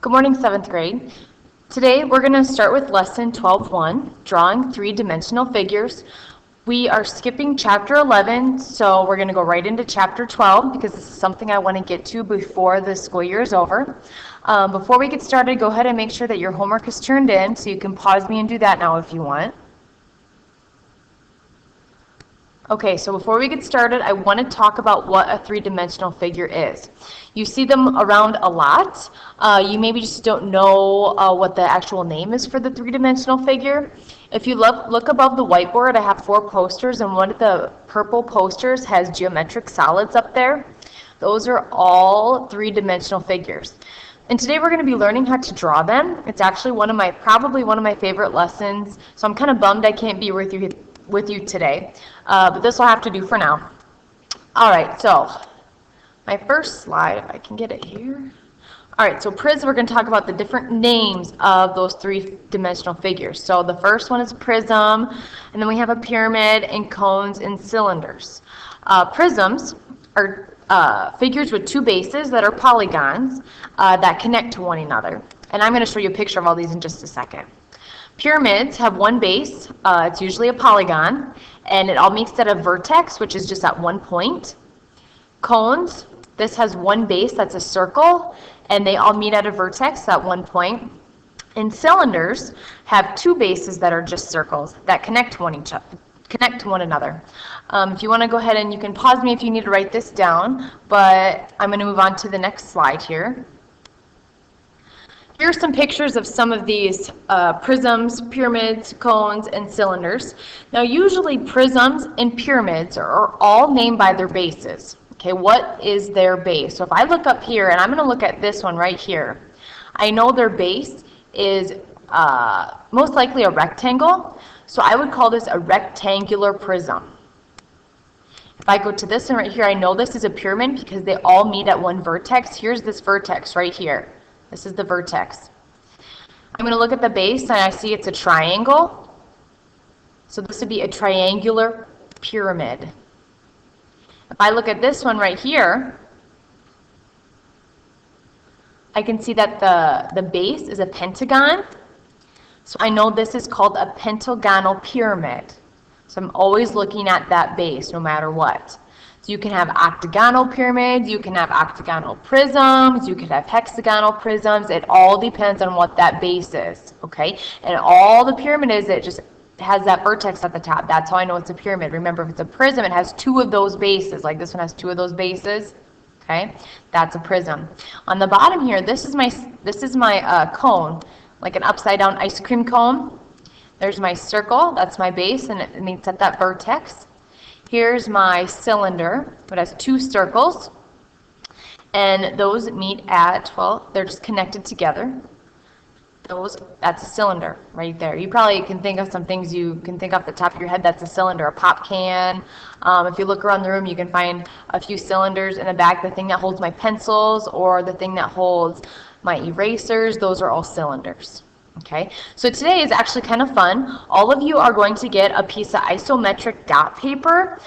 Good morning, 7th grade. Today we're going to start with lesson 12.1, drawing three-dimensional figures. We are skipping chapter 11, so we're going to go right into chapter 12 because this is something I want to get to before the school year is over. Before we get started, go ahead and make sure that your homework is turned in, so you can pause me and do that now if you want. Okay, so before we get started, I want to talk about what a three-dimensional figure is. You see them around a lot. You maybe just don't know what the actual name is for the three-dimensional figure. If you look above the whiteboard, I have 4 posters, and one of the purple posters has geometric solids up there. Those are all three-dimensional figures. And today we're going to be learning how to draw them. It's actually probably one of my favorite lessons, so I'm kind of bummed I can't be with you today, but this will have to do for now. All right, so my first slide, if I can get it here. All right, so prism, we're going to talk about the different names of those three-dimensional figures. So the first one is a prism, and then we have a pyramid and cones and cylinders. Prisms are figures with 2 bases that are polygons that connect to one another. And I'm going to show you a picture of all these in just a second. Pyramids have 1 base, it's usually a polygon, and it all meets at a vertex, which is just at 1 point. Cones, this has 1 base, that's a circle, and they all meet at a vertex at 1 point. And cylinders have 2 bases that are just circles that connect to one another. If you want to go ahead and you can pause me if you need to write this down, but I'm going to move on to the next slide here. Here are some pictures of some of these prisms, pyramids, cones, and cylinders. Now, usually prisms and pyramids are all named by their bases. Okay, what is their base? So if I look up here, and I'm going to look at this one right here, I know their base is most likely a rectangle, so I would call this a rectangular prism. If I go to this one right here, I know this is a pyramid because they all meet at 1 vertex. Here's this vertex right here. This is the vertex. I'm going to look at the base and I see it's a triangle. So this would be a triangular pyramid. If I look at this one right here, I can see that the base is a pentagon. So I know this is called a pentagonal pyramid. So I'm always looking at that base no matter what. So you can have octagonal pyramids, you can have octagonal prisms, you can have hexagonal prisms. It all depends on what that base is, okay? And all the pyramid is, it just has that vertex at the top. That's how I know it's a pyramid. Remember, if it's a prism, it has 2 of those bases. Like this one has 2 of those bases, okay? That's a prism. On the bottom here, this is my cone, like an upside down ice cream cone. There's my circle, that's my base, and it meets at that vertex. Here's my cylinder. It has 2 circles, and those meet at, well, they're just connected together. That's a cylinder right there. You probably can think of some things you can think off the top of your head. That's a cylinder, a pop can. If you look around the room, you can find a few cylinders in the back. The thing that holds my pencils or the thing that holds my erasers, those are all cylinders. Okay, so today is actually kind of fun. All of you are going to get a piece of isometric dot paper.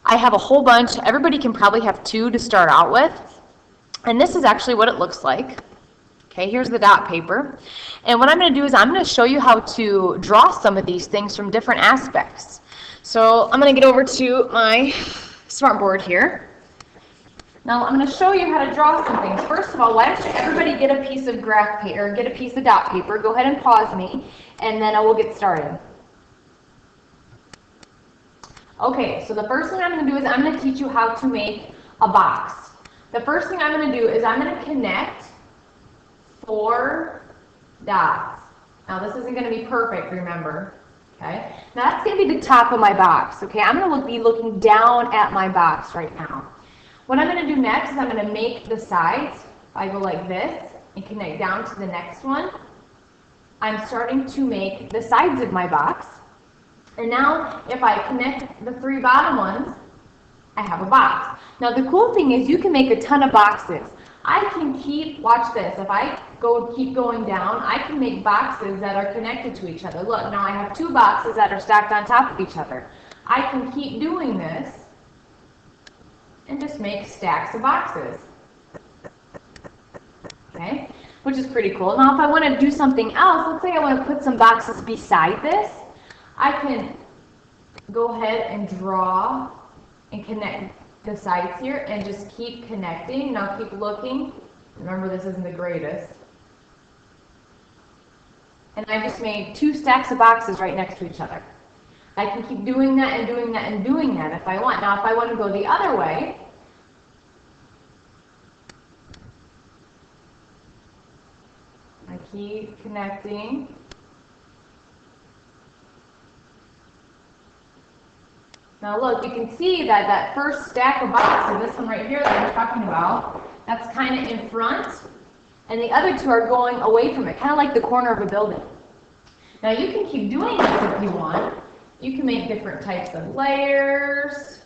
I have a whole bunch. Everybody can probably have 2 to start out with. And this is actually what it looks like. Okay, here's the dot paper. And what I'm going to do is I'm going to show you how to draw some of these things from different aspects. So I'm going to get over to my smartboard here. Now I'm going to show you how to draw some things. First of all, why don't you everybody get a piece of graph paper, get a piece of dot paper. Go ahead and pause me, and then I will get started. Okay, so the first thing I'm going to do is I'm going to teach you how to make a box. The first thing I'm going to do is I'm going to connect 4 dots. Now this isn't going to be perfect, remember. Okay, now that's going to be the top of my box. Okay, I'm going to be looking down at my box right now. What I'm going to do next is I'm going to make the sides. I go like this and connect down to the next one. I'm starting to make the sides of my box. And now if I connect the 3 bottom ones, I have a box. Now the cool thing is you can make a ton of boxes. I can watch this, if I keep going down, I can make boxes that are connected to each other. Look, now I have 2 boxes that are stacked on top of each other. I can keep doing this and just make stacks of boxes. Okay? which is pretty cool. Now if I want to do something else, let's say I want to put some boxes beside this, I can go ahead and draw and connect the sides here and just keep connecting. Now keep looking. Remember, this isn't the greatest. And I just made 2 stacks of boxes right next to each other. I can keep doing that and doing that and doing that if I want. Now if I want to go the other way, I keep connecting. Now look, you can see that that first stack of boxes, this one right here that I'm talking about, that's kind of in front, and the other 2 are going away from it, kind of like the corner of a building. Now you can keep doing this if you want. You can make different types of layers.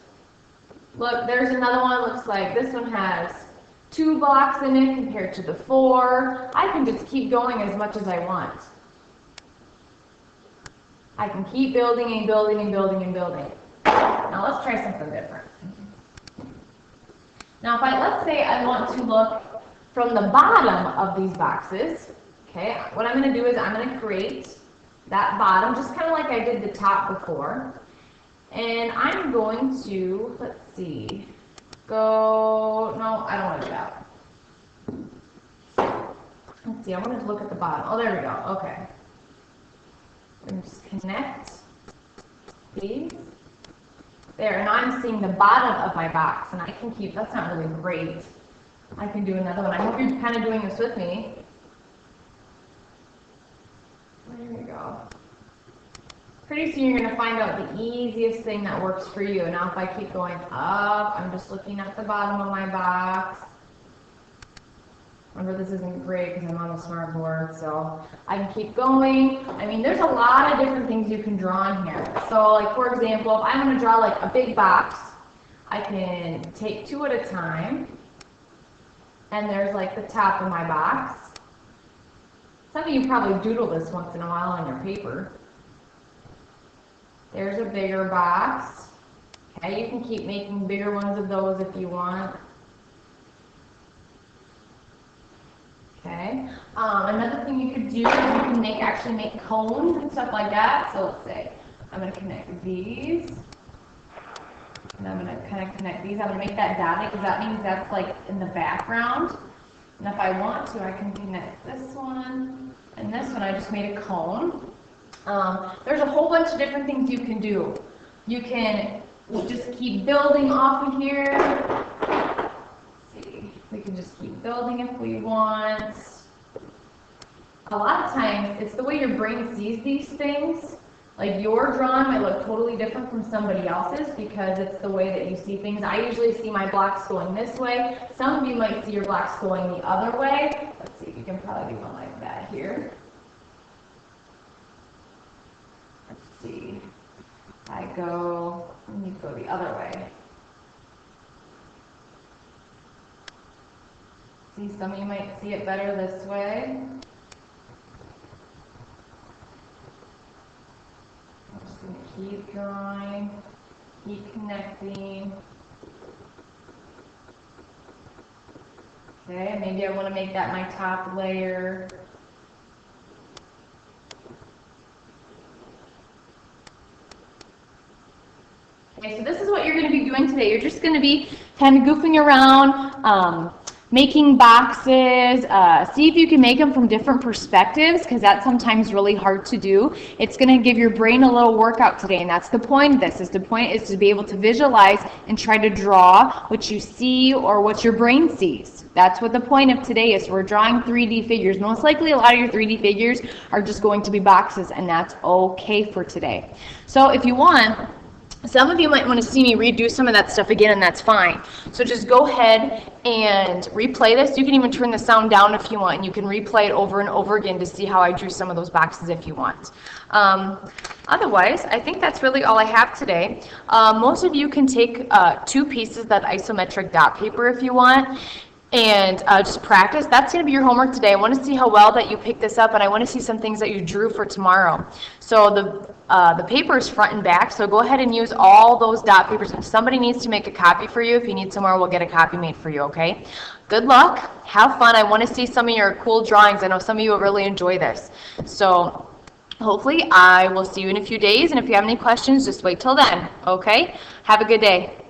Look, there's another one, looks like this one has 2 blocks in it compared to the 4. I can just keep going as much as I want. I can keep building and building and building and building. Now let's try something different. Now let's say I want to look from the bottom of these boxes. Okay, what I'm going to do is I'm going to create that bottom, just kind of like I did the top before. And I'm going to, let's see, no, I don't want to do that. Let's see, I want to look at the bottom. Oh, there we go, okay. And just connect these. There, and I'm seeing the bottom of my box, and I can keep, that's not really great. I can do another one. I hope you're kind of doing this with me. There we go. Pretty soon you're going to find out the easiest thing that works for you. Now if I keep going up, I'm just looking at the bottom of my box. Remember, this isn't great because I'm on the smart board, so I can keep going. I mean, there's a lot of different things you can draw in here. So, like, for example, if I want to draw, like, a big box, I can take 2 at a time. And there's, like, the top of my box. Some of you probably doodle this once in a while on your paper. There's a bigger box. Okay, you can keep making bigger ones of those if you want. Okay. Another thing you could do is you can actually make cones and stuff like that. So let's say I'm going to connect these, and I'm going to kind of connect these. I'm going to make that dotted because that means that's like in the background. And if I want to, I can connect this one and this one. I just made a cone. There's a whole bunch of different things you can do. You can just keep building off of here. We can just keep building if we want. A lot of times, it's the way your brain sees these things. Like your drawing might look totally different from somebody else's because it's the way that you see things. I usually see my blocks going this way. Some of you might see your blocks going the other way. Let's see, you can probably do one like that here. Let's see. I go, and you go the other way. See, some of you might see it better this way. I'm just going to keep drawing, keep connecting. Okay, maybe I want to make that my top layer. Okay, so this is what you're going to be doing today. You're just going to be kind of goofing around, making boxes. See if you can make them from different perspectives because that's sometimes really hard to do. It's going to give your brain a little workout today, and that's the point of this. The point is to be able to visualize and try to draw what you see or what your brain sees. That's what the point of today is. We're drawing 3D figures. Most likely a lot of your 3D figures are just going to be boxes, and that's okay for today. So if you want, some of you might want to see me redo some of that stuff again, and that's fine. So just go ahead and replay this. You can even turn the sound down if you want, and you can replay it over and over again to see how I drew some of those boxes if you want. Otherwise, I think that's really all I have today. Most of you can take 2 pieces of that isometric dot paper if you want, and just practice. That's going to be your homework today. I want to see how well that you pick this up, and I want to see some things that you drew for tomorrow. So the paper is front and back, so go ahead and use all those dot papers. If somebody needs to make a copy for you, if you need somewhere, we'll get a copy made for you, okay? Good luck. have fun. I want to see some of your cool drawings. I know some of you will really enjoy this. So hopefully I will see you in a few days, and if you have any questions, just wait till then, okay? Have a good day.